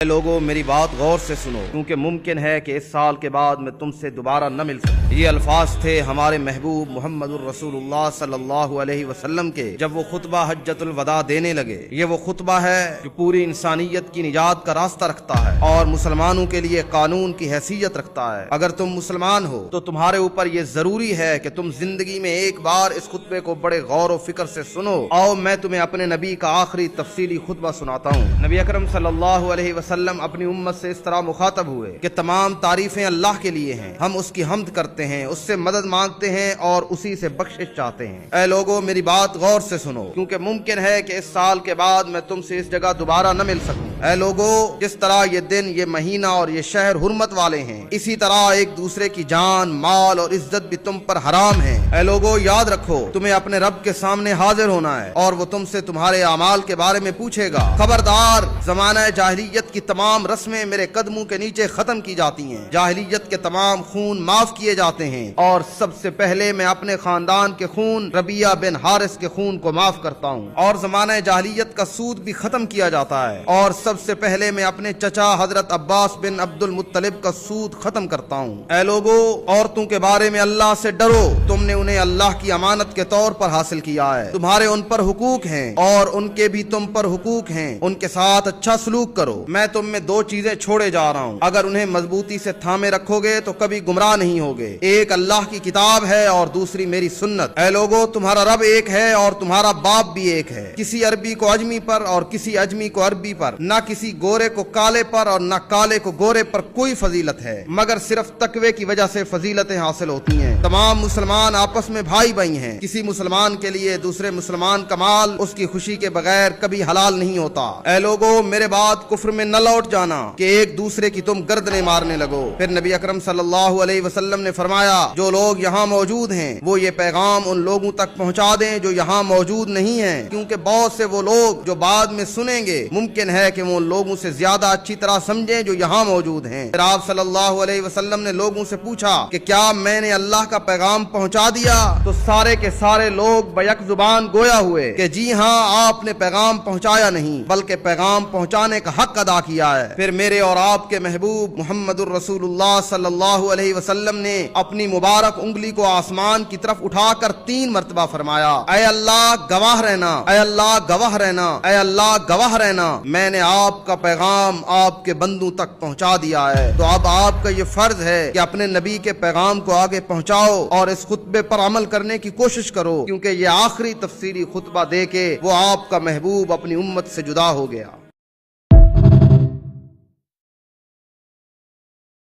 लोगों मेरी बात गौर से सुनो, क्योंकि मुमकिन है कि इस साल के बाद मैं तुमसे दोबारा न मिल सकूं। ये अल्फाज थे हमारे महबूब मोहम्मदुर रसूलुल्लाह सल्लल्लाहु अलैहि वसल्लम के जब वो खुतबा हज्जतुल वदा देने लगे। ये वो खुतबा है जो पूरी इंसानियत की निजात का रास्ता रखता है और मुसलमानों के लिए कानून की हैसियत रखता है। अगर तुम मुसलमान हो तो तुम्हारे ऊपर ये जरूरी है कि तुम जिंदगी में एक बार इस खुतबे को बड़े गौर और फिक्र से सुनो। आओ मैं तुम्हें अपने नबी का आखिरी तफसीली खुतबा सुनाता हूँ। नबी अकरम सल्लल्लाहु अलैहि वसल्लम अपनी उम्मत से इस तरह मुखातब हुए कि तमाम तारीफें अल्लाह के लिए हैं, हम उसकी हम्द करते हैं, उससे मदद मांगते हैं और उसी से बख्शिश चाहते हैं। ऐ लोगों मेरी बात गौर से सुनो, क्योंकि मुमकिन है कि इस साल के बाद मैं तुमसे इस जगह दोबारा न मिल सकूं। ऐ लोगों, जिस तरह ये दिन, ये महीना और ये शहर हुर्मत वाले हैं, इसी तरह एक दूसरे की जान, माल और इज्जत भी तुम पर हराम है। ऐ लोगों याद रखो, तुम्हें अपने रब के सामने हाजिर होना है और वो तुमसे तुम्हारे अमाल के बारे में पूछेगा। खबरदार, ज़माना जाहिलियत की तमाम रस्में मेरे कदमों के नीचे खत्म की जाती हैं। जाहिलियत के तमाम खून माफ किए जाते हैं और सबसे पहले मैं अपने खानदान के खून रबिया बिन हारिस के खून को माफ करता हूँ। और ज़माना जाहिलियत का सूद भी खत्म किया जाता है और सबसे पहले मैं अपने चचा हजरत अब्बास बिन अब्दुल मुत्तलिब का सूद खत्म करता हूँ। ऐ लोगों, औरतों के बारे में अल्लाह से डरो, तुमने उन्हें अल्लाह की अमानत के तौर पर हासिल किया है। तुम्हारे उन पर हुकूक हैं और उनके भी तुम पर हुकूक हैं। उनके साथ अच्छा सलूक करो। मैं तुम में दो चीजें छोड़े जा रहा हूँ, अगर उन्हें मजबूती से थामे रखोगे तो कभी गुमराह नहीं होगे। एक अल्लाह की किताब है और दूसरी मेरी सुन्नत। ऐ लोगों, तुम्हारा रब एक है और तुम्हारा बाप भी एक है। किसी अरबी को अजमी पर और किसी अजमी को अरबी पर, न किसी गोरे को काले पर और न काले को गोरे पर कोई फजीलत है, मगर सिर्फ तकवे की वजह से फजीलतें हासिल होती हैं। तमाम मुसलमान आपस में भाई भाई हैं। किसी मुसलमान के लिए दूसरे मुसलमान का माल उसकी खुशी के बगैर कभी हलाल नहीं होता। ऐ लोगों, मेरे बाद कुफ्र में न लौट जाना कि एक दूसरे की तुम गर्दनें मारने लगो। फिर नबी अकरम सल्लल्लाहु अलैहि वसल्लम ने फरमाया, जो लोग यहाँ मौजूद हैं वो ये पैगाम उन लोगों तक पहुँचा दें जो यहाँ मौजूद नहीं हैं, क्योंकि बहुत से वो लोग जो बाद में सुनेंगे मुमकिन है कि वो लोगों से ज्यादा अच्छी तरह समझें जो यहाँ मौजूद हैं। फिर आप सल्लल्लाहु अलैहि वसल्लम ने लोगों से पूछा कि क्या मैंने अल्लाह का पैगाम पहुँचा दिया? तो सारे के सारे लोग बैक जुबान गोया हुए कि जी हाँ, आपने पैगाम पहुँचाया नहीं बल्कि पैगाम पहुँचाने का हक अदा किया है। फिर मेरे और आपके महबूब मोहम्मदुर रसूलुल्लाह सल्लल्लाहु अलैहि वसल्लम ने अपनी मुबारक उंगली को आसमान की तरफ उठाकर 3 मरतबा फरमाया, ऐ अल्लाह गवाह रहना, ऐ अल्लाह गवाह रहना, ऐ अल्लाह गवाह रहना, मैंने आपका पैगाम आपके बंदों तक पहुंचा दिया है। तो अब आपका ये फर्ज है कि अपने नबी के पैगाम को आगे पहुंचाओ और इस खुतबे पर अमल करने की कोशिश करो, क्योंकि ये आखिरी तफसीली खुतबा दे के वो आपका महबूब अपनी उम्मत से जुदा हो गया।